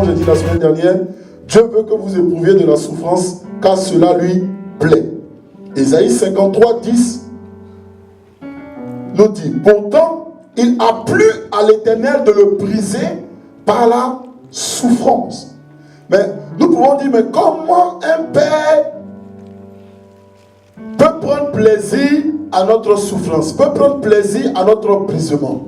J'ai dit la semaine dernière, Dieu veut que vous éprouviez de la souffrance car cela lui plaît. Ésaïe 53, 10 nous dit, pourtant, il a plu à l'Éternel de le briser par la souffrance. Mais nous pouvons dire, mais comment un père peut prendre plaisir à notre souffrance, peut prendre plaisir à notre brisement?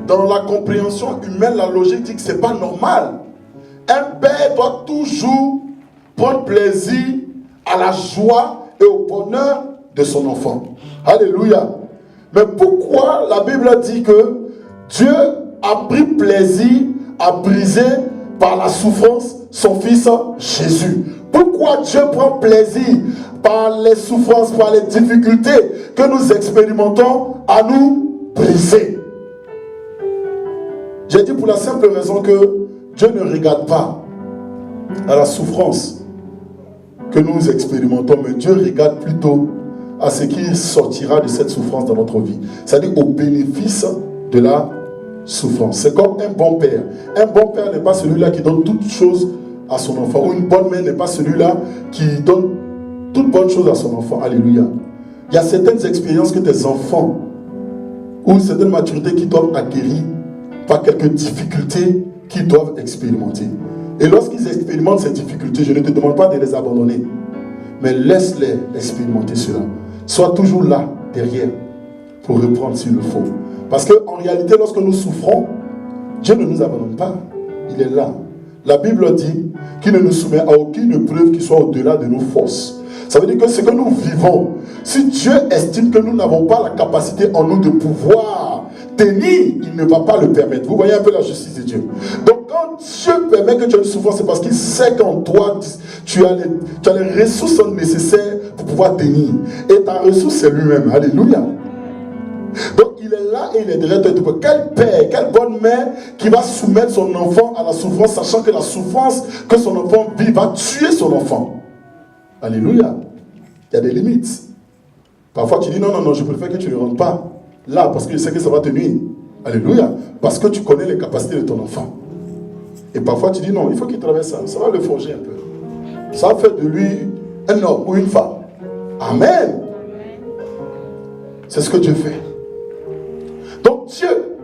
Dans la compréhension humaine, la logique dit que ce n'est pas normal. Un père doit toujours prendre plaisir à la joie et au bonheur de son enfant. Alléluia. Mais pourquoi la Bible dit que Dieu a pris plaisir à briser par la souffrance son fils Jésus? Pourquoi Dieu prend plaisir par les souffrances, par les difficultés que nous expérimentons à nous briser? J'ai dit pour la simple raison que Dieu ne regarde pas à la souffrance que nous expérimentons, mais Dieu regarde plutôt à ce qui sortira de cette souffrance dans notre vie. C'est-à-dire au bénéfice de la souffrance. C'est comme un bon père. Un bon père n'est pas celui-là qui donne toutes choses à son enfant. Ou une bonne mère n'est pas celui-là qui donne toutes bonnes choses à son enfant. Alléluia. Il y a certaines expériences que tes enfants ou certaines maturités qui doivent acquérir par quelques difficultés qu'ils doivent expérimenter. Et lorsqu'ils expérimentent ces difficultés, je ne te demande pas de les abandonner, mais laisse-les expérimenter cela. Sois toujours là, derrière, pour reprendre s'il le faut. Parce qu'en réalité, lorsque nous souffrons, Dieu ne nous abandonne pas. Il est là. La Bible dit qu'il ne nous soumet à aucune épreuve qui soit au-delà de nos forces. Ça veut dire que ce que nous vivons, si Dieu estime que nous n'avons pas la capacité en nous de pouvoir tenir, il ne va pas le permettre. Vous voyez un peu la justice de Dieu. Donc quand Dieu permet que tu aies une souffrance, c'est parce qu'il sait qu'en toi, tu as les ressources nécessaires pour pouvoir tenir. Et ta ressource, c'est lui-même. Alléluia. Donc il est là et il est derrière toi. Quel père, quelle bonne mère qui va soumettre son enfant à la souffrance, sachant que la souffrance que son enfant vit va tuer son enfant. Alléluia. Il y a des limites. Parfois tu dis non, je préfère que tu ne rentres pas là parce que je sais que ça va te nuire. Alléluia. Parce que tu connais les capacités de ton enfant. Et parfois tu dis non, il faut qu'il traverse ça. Ça va le forger un peu. Ça va faire de lui un homme ou une femme. Amen. C'est ce que Dieu fait. Donc Dieu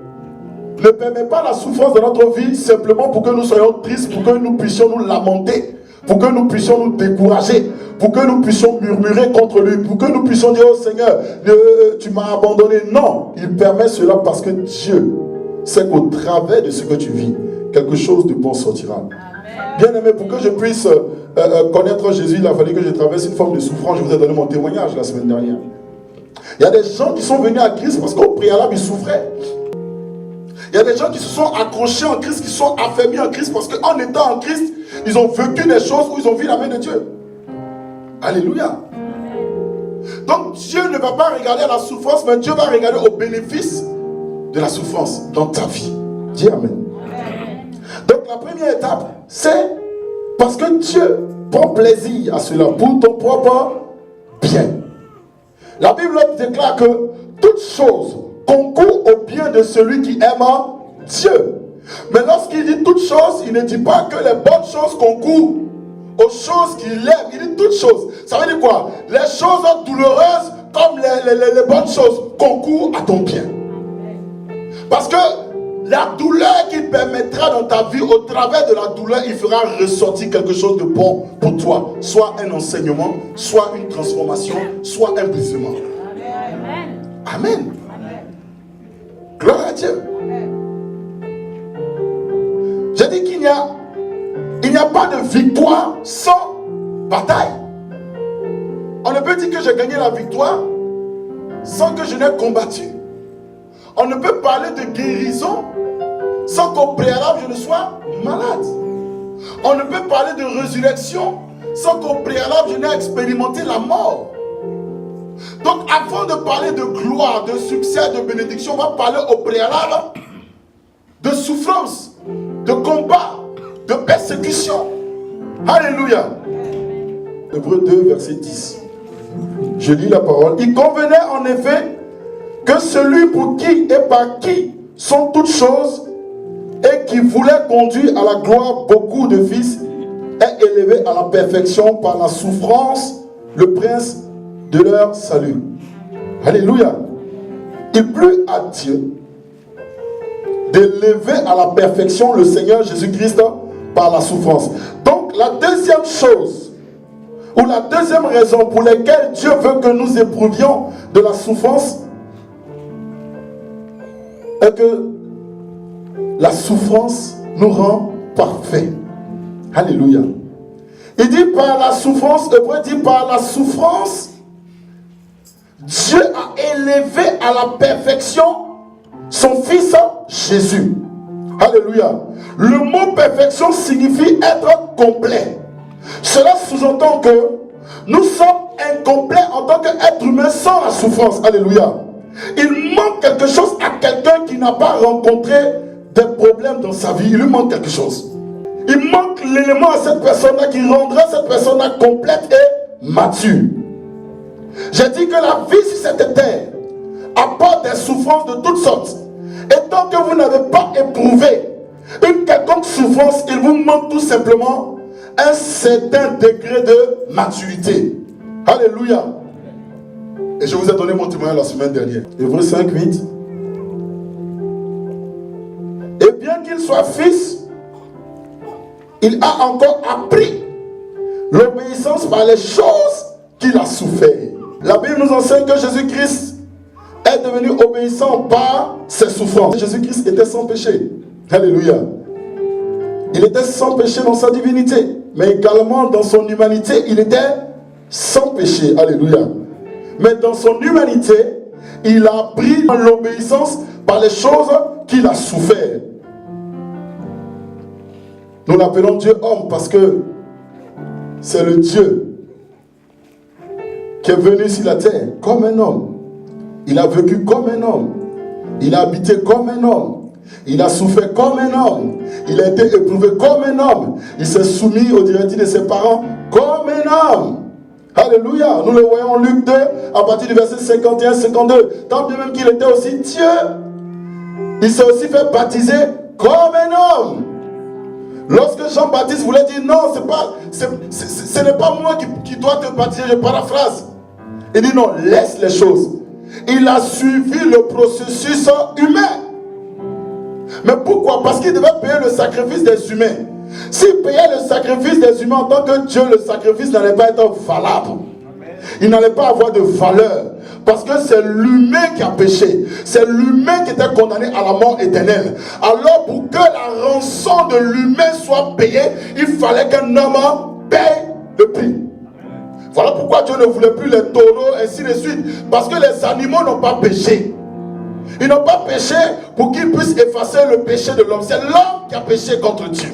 ne permet pas la souffrance de notre vie simplement pour que nous soyons tristes, pour que nous puissions nous lamenter, pour que nous puissions nous décourager, pour que nous puissions murmurer contre lui, pour que nous puissions dire oh Seigneur, tu m'as abandonné. Non, il permet cela parce que Dieu sait qu'au travers de ce que tu vis, quelque chose de bon sortira. Bien aimé, pour que je puisse connaître Jésus, il a fallu que je traverse une forme de souffrance. Je vous ai donné mon témoignage la semaine dernière. Il y a des gens qui sont venus à Christ parce qu'au préalable ils souffraient. Il y a des gens qui se sont accrochés en Christ, qui se sont affermis en Christ parce qu'en étant en Christ, ils ont vécu des choses où ils ont vu la main de Dieu. Alléluia. Donc Dieu ne va pas regarder à la souffrance, mais Dieu va regarder au bénéfice de la souffrance dans ta vie. Dis Amen. Donc la première étape, c'est parce que Dieu prend plaisir à cela pour ton propre bien. La Bible déclare que toute chose concourt au bien de celui qui aime Dieu. Mais lorsqu'il dit toutes choses, il ne dit pas que les bonnes choses concourent aux choses qu'il aime. Il dit toutes choses. Ça veut dire quoi? Les choses douloureuses comme les bonnes choses concourent à ton bien. Parce que la douleur qu'il permettra dans ta vie, au travers de la douleur, il fera ressortir quelque chose de bon pour toi. Soit un enseignement, soit une transformation, soit un brisement. Amen. Amen. Gloire à Dieu. J'ai dit qu'il n'y a pas de victoire sans bataille. On ne peut dire que j'ai gagné la victoire sans que je n'ai combattu. On ne peut parler de guérison sans qu'au préalable je ne sois malade. On ne peut parler de résurrection sans qu'au préalable je n'ai expérimenté la mort. Donc avant de parler de gloire, de succès, de bénédiction, on va parler au préalable de souffrance, de combat, de persécution. Alléluia. Hébreux 2, verset 10. Je lis la parole. Il convenait en effet que celui pour qui et par qui sont toutes choses et qui voulait conduire à la gloire beaucoup de fils est élevé à la perfection par la souffrance, le prince de leur salut. Alléluia. Il plut à Dieu d'élever à la perfection le Seigneur Jésus-Christ par la souffrance. Donc la deuxième chose, ou la deuxième raison pour laquelle Dieu veut que nous éprouvions de la souffrance, est que la souffrance nous rend parfaits. Alléluia. Il dit par la souffrance, Hébreu dit par la souffrance, Dieu a élevé à la perfection son fils Jésus. Alléluia. Le mot perfection signifie être complet. Cela sous-entend que nous sommes incomplets en tant qu'être humain sans la souffrance. Alléluia. Il manque quelque chose à quelqu'un qui n'a pas rencontré des problèmes dans sa vie. Il lui manque quelque chose. Il manque l'élément à cette personne-là qui rendrait cette personne-là complète et mature. J'ai dit que la vie sur cette terre apporte des souffrances de toutes sortes. Et tant que vous n'avez pas éprouvé une quelconque souffrance, il vous manque tout simplement un certain degré de maturité. Alléluia. Et je vous ai donné mon témoignage la semaine dernière. Hébreux 5, 8. Et bien qu'il soit fils, il a encore appris l'obéissance par les choses qu'il a souffert. La Bible nous enseigne que Jésus-Christ est devenu obéissant par ses souffrances. Jésus-Christ était sans péché. Alléluia. Il était sans péché dans sa divinité, mais également dans son humanité, il était sans péché. Alléluia. Mais dans son humanité, il a appris l'obéissance par les choses qu'il a souffert. Nous l'appelons Dieu homme parce que c'est le Dieu qui est venu sur la terre comme un homme. Il a vécu comme un homme. Il a habité comme un homme. Il a souffert comme un homme. Il a été éprouvé comme un homme. Il s'est soumis aux directives de ses parents comme un homme. Alléluia. Nous le voyons en Luc 2 à partir du verset 51-52. Tant bien même qu'il était aussi Dieu, il s'est aussi fait baptiser comme un homme. Lorsque Jean-Baptiste voulait dire non, ce n'est pas moi qui dois te baptiser, je paraphrase. Il dit non, laisse les choses. Il a suivi le processus humain. Mais pourquoi? Parce qu'il devait payer le sacrifice des humains. S'il payait le sacrifice des humains en tant que Dieu, le sacrifice n'allait pas être valable. Il n'allait pas avoir de valeur. Parce que c'est l'humain qui a péché. C'est l'humain qui était condamné à la mort éternelle. Alors pour que la rançon de l'humain soit payée, il fallait qu'un homme paye le prix. Voilà pourquoi Dieu ne voulait plus les taureaux, ainsi de suite. Parce que les animaux n'ont pas péché. Ils n'ont pas péché pour qu'ils puissent effacer le péché de l'homme. C'est l'homme qui a péché contre Dieu.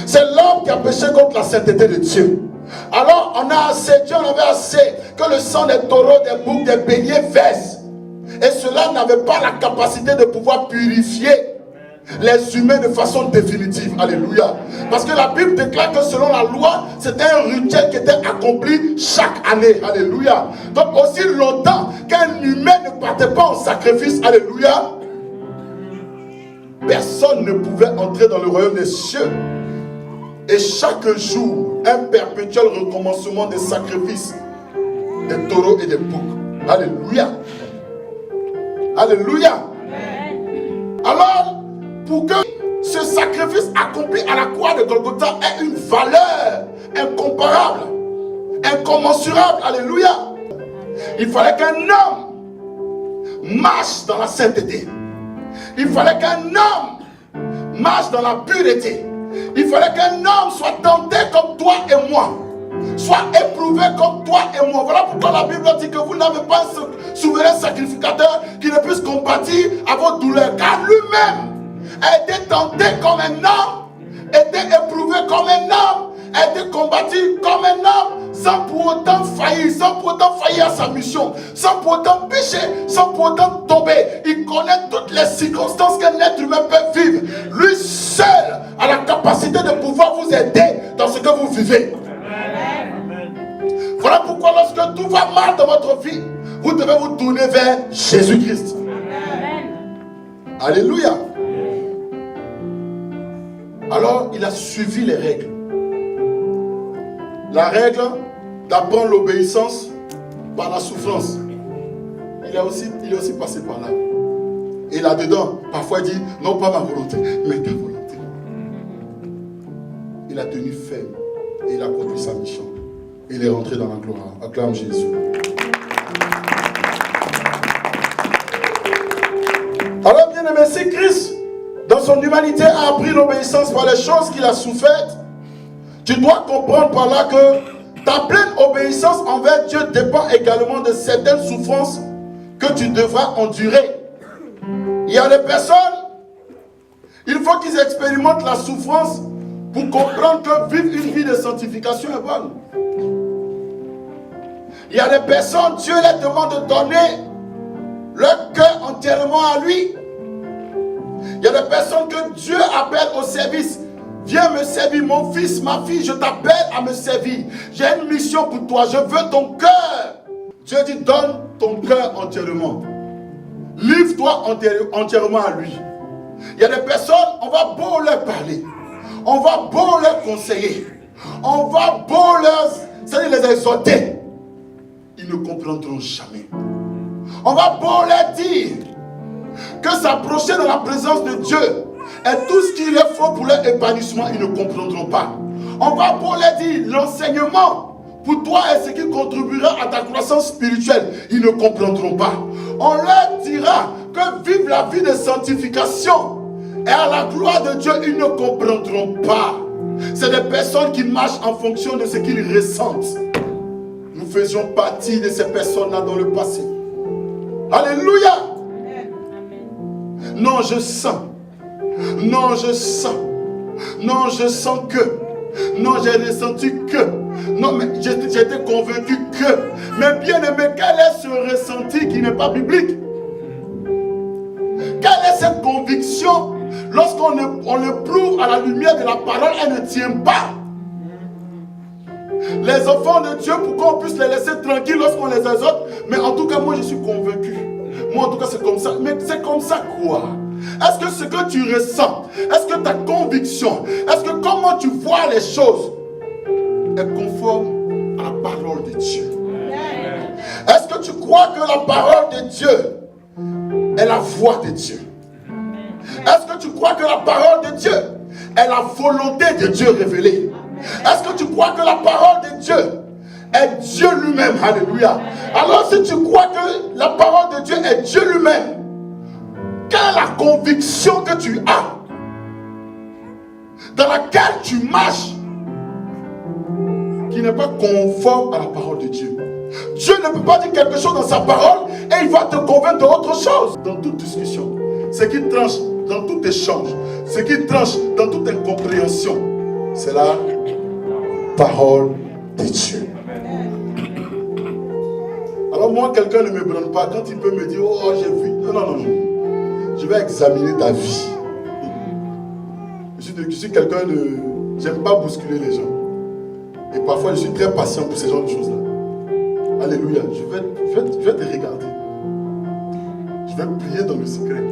C'est l'homme qui a péché contre la sainteté de Dieu. Alors on a assez, Dieu en avait assez que le sang des taureaux, des boucs, des béliers verse. Et cela n'avait pas la capacité de pouvoir purifier les humains de façon définitive. Alléluia. Parce que la Bible déclare que selon la loi, c'était un rituel qui était accompli chaque année. Alléluia. Donc aussi longtemps qu'un humain ne partait pas en sacrifice, alléluia, personne ne pouvait entrer dans le royaume des cieux. Et chaque jour, un perpétuel recommencement des sacrifices des taureaux et des boucs. Alléluia. Alléluia. Alors, pour que ce sacrifice accompli à la croix de Golgotha ait une valeur incomparable, incommensurable, alléluia, il fallait qu'un homme marche dans la sainteté. Il fallait qu'un homme marche dans la pureté. Il fallait qu'un homme soit tenté comme toi et moi, soit éprouvé comme toi et moi. Voilà pourquoi la Bible dit que vous n'avez pas un souverain sacrificateur qui ne puisse compatir à vos douleurs, car lui-même a été tenté comme un homme, a été éprouvé comme un homme, a été combattu comme un homme, sans pour autant faillir à sa mission, sans pour autant pécher, sans pour autant tomber. Il connaît toutes les circonstances qu'un être humain peut vivre. Lui seul a la capacité de pouvoir vous aider dans ce que vous vivez. Voilà pourquoi lorsque tout va mal dans votre vie, vous devez vous tourner vers Jésus-Christ. Alléluia. Alors, il a suivi les règles. La règle d'apprendre l'obéissance par la souffrance. Il est aussi passé par là. Et là-dedans, parfois il dit, non pas ma volonté, mais ta volonté. Il a tenu ferme et il a accompli sa mission. Il est rentré dans la gloire. Acclame Jésus. Alors bien aimé, si Christ, dans son humanité, a appris l'obéissance par les choses qu'il a souffertes, tu dois comprendre par là que ta pleine obéissance envers Dieu dépend également de certaines souffrances que tu devras endurer. Il y a des personnes, il faut qu'ils expérimentent la souffrance pour comprendre que vivre une vie de sanctification est bonne. Il y a des personnes, Dieu les demande de donner leur cœur entièrement à lui. Il y a des personnes que Dieu appelle au service. Viens me servir, mon fils, ma fille, je t'appelle à me servir. J'ai une mission pour toi, je veux ton cœur. Dieu dit, donne ton cœur entièrement. Livre-toi entièrement à lui. Il y a des personnes, on va beau leur parler. On va beau leur conseiller. On va beau les exhorter. Ils ne comprendront jamais. On va beau leur dire que s'approcher de la présence de Dieu est tout ce qu'il leur faut pour leur épanouissement. Ils ne comprendront pas. On va beau leur dire l'enseignement pour toi est ce qui contribuera à ta croissance spirituelle. Ils ne comprendront pas. On leur dira que vivre la vie de sanctification et à la gloire de Dieu, ils ne comprendront pas. C'est des personnes qui marchent en fonction de ce qu'ils ressentent. Nous faisions partie de ces personnes-là dans le passé. Alléluia. Non, je sens. Non, je sens. Non, je sens que. Non, j'ai ressenti que. Non, mais j'étais convaincu que. Mais bien aimé, quel est ce ressenti qui n'est pas biblique? Quelle est cette conviction? Lorsqu'on le prouve à la lumière de la parole, elle ne tient pas. Les enfants de Dieu, pourquoi on puisse les laisser tranquilles lorsqu'on les exhorte? Mais en tout cas, moi je suis convaincu. Moi en tout cas c'est comme ça. Mais c'est comme ça quoi? Est-ce que ce que tu ressens, est-ce que ta conviction, est-ce que comment tu vois les choses est conforme à la parole de Dieu? Est-ce que tu crois que la parole de Dieu est la voix de Dieu? Est-ce que tu crois que la parole de Dieu est la volonté de Dieu révélée? Est-ce que tu crois que la parole de Dieu est Dieu lui-même? Alléluia. Alors si tu crois que la parole de Dieu est Dieu lui-même, quelle est la conviction que tu as dans laquelle tu marches qui n'est pas conforme à la parole de Dieu? Dieu ne peut pas dire quelque chose dans sa parole et il va te convaincre d'autre chose. Dans toute discussion, ce qui tranche dans tout échange, ce qui tranche dans toute incompréhension, c'est la parole de Dieu. Alors moi, quelqu'un ne me brûle pas quand il peut me dire, oh j'ai vu. Non. Je vais examiner ta vie. Je suis quelqu'un de... J'aime pas bousculer les gens. Et parfois je suis très patient pour ces genres de choses-là. Alléluia. Je vais te regarder. Je vais prier dans le secret.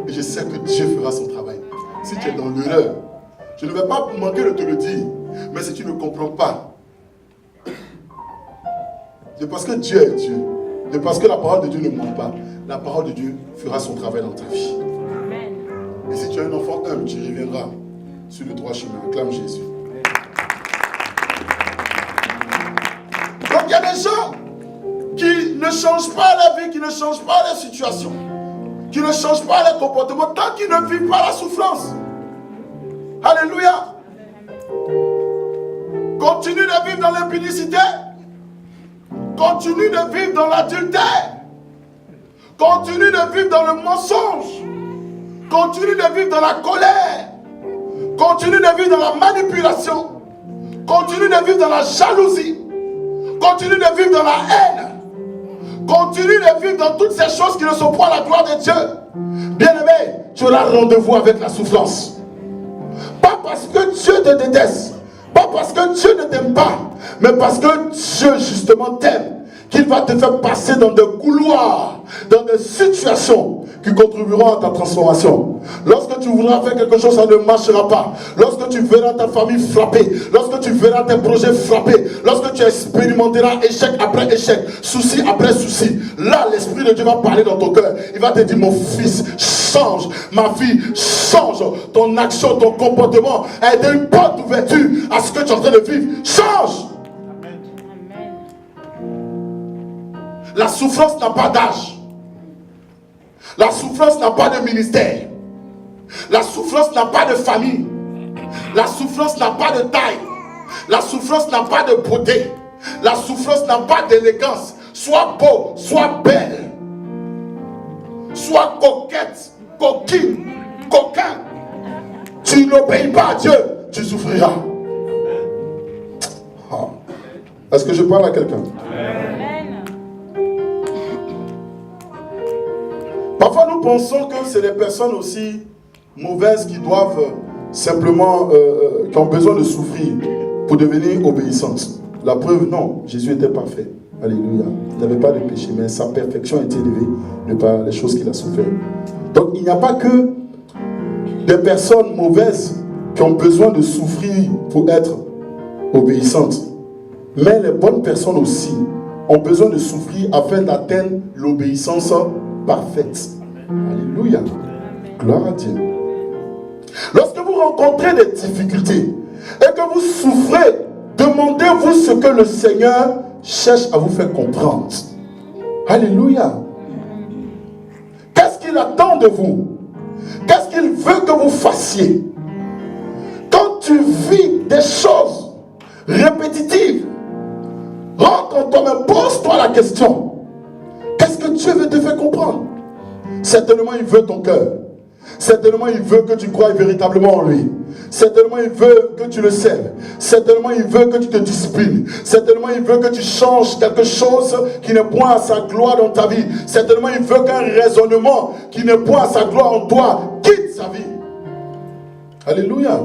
Et je sais que Dieu fera son travail. Si tu es dans l'erreur, je ne vais pas manquer de te le dire. Mais si tu ne comprends pas, c'est parce que Dieu est Dieu. C'est parce que la parole de Dieu ne ment pas. La parole de Dieu fera son travail dans ta vie. Amen. Et si tu es un enfant humble, tu reviendras sur le droit chemin. Acclame Jésus. Donc il y a des gens qui ne changent pas la vie, qui ne changent pas la situation, qui ne changent pas les comportements tant qu'ils ne vivent pas la souffrance. Alléluia. Continue de vivre dans l'impudicité. Continue de vivre dans l'adultère. Continue de vivre dans le mensonge. Continue de vivre dans la colère. Continue de vivre dans la manipulation. Continue de vivre dans la jalousie. Continue de vivre dans la haine. Continue de vivre dans toutes ces choses qui ne sont pas la gloire de Dieu. Bien-aimé, tu auras rendez-vous avec la souffrance. Pas parce que Dieu te déteste, pas parce que Dieu ne t'aime pas, mais parce que Dieu justement t'aime, qu'il va te faire passer dans des couloirs, dans des situations qui contribueront à ta transformation. Lorsque tu voudras faire quelque chose, ça ne marchera pas. Lorsque tu verras ta famille frapper, lorsque tu verras tes projets frapper, lorsque tu expérimenteras échec après échec, souci après souci, là l'Esprit de Dieu va parler dans ton cœur. Il va te dire, mon fils, change, ma fille, change ton action, ton comportement, et donne une porte d'ouverture à ce que tu es en train de vivre. Change. La souffrance n'a pas d'âge. La souffrance n'a pas de ministère. La souffrance n'a pas de famille. La souffrance n'a pas de taille. La souffrance n'a pas de beauté. La souffrance n'a pas d'élégance. Sois beau, sois belle. Sois coquette, coquine, coquin. Tu n'obéis pas à Dieu, tu souffriras. Est-ce que je parle à quelqu'un? Parfois nous pensons que c'est des personnes aussi mauvaises qui doivent simplement, qui ont besoin de souffrir pour devenir obéissantes. La preuve, non, Jésus était parfait. Alléluia. Il n'avait pas de péché, mais sa perfection était élevée de par les choses qu'il a souffert. Donc il n'y a pas que des personnes mauvaises qui ont besoin de souffrir pour être obéissantes. Mais les bonnes personnes aussi ont besoin de souffrir afin d'atteindre l'obéissance parfaite. Alléluia. Gloire à Dieu. Lorsque vous rencontrez des difficultés et que vous souffrez, demandez-vous ce que le Seigneur cherche à vous faire comprendre. Alléluia. Qu'est-ce qu'il attend de vous? Qu'est-ce qu'il veut que vous fassiez? Quand tu vis des choses répétitives, rentre en toi-même, pose-toi la question. Qu'est-ce que Dieu veut te faire comprendre? Certainement, il veut ton cœur. Certainement, il veut que tu croies véritablement en lui. Certainement, il veut que tu le serves. Certainement, il veut que tu te disciplines. Certainement, il veut que tu changes quelque chose qui n'est point à sa gloire dans ta vie. Certainement, il veut qu'un raisonnement qui n'est point à sa gloire en toi quitte sa vie. Alléluia.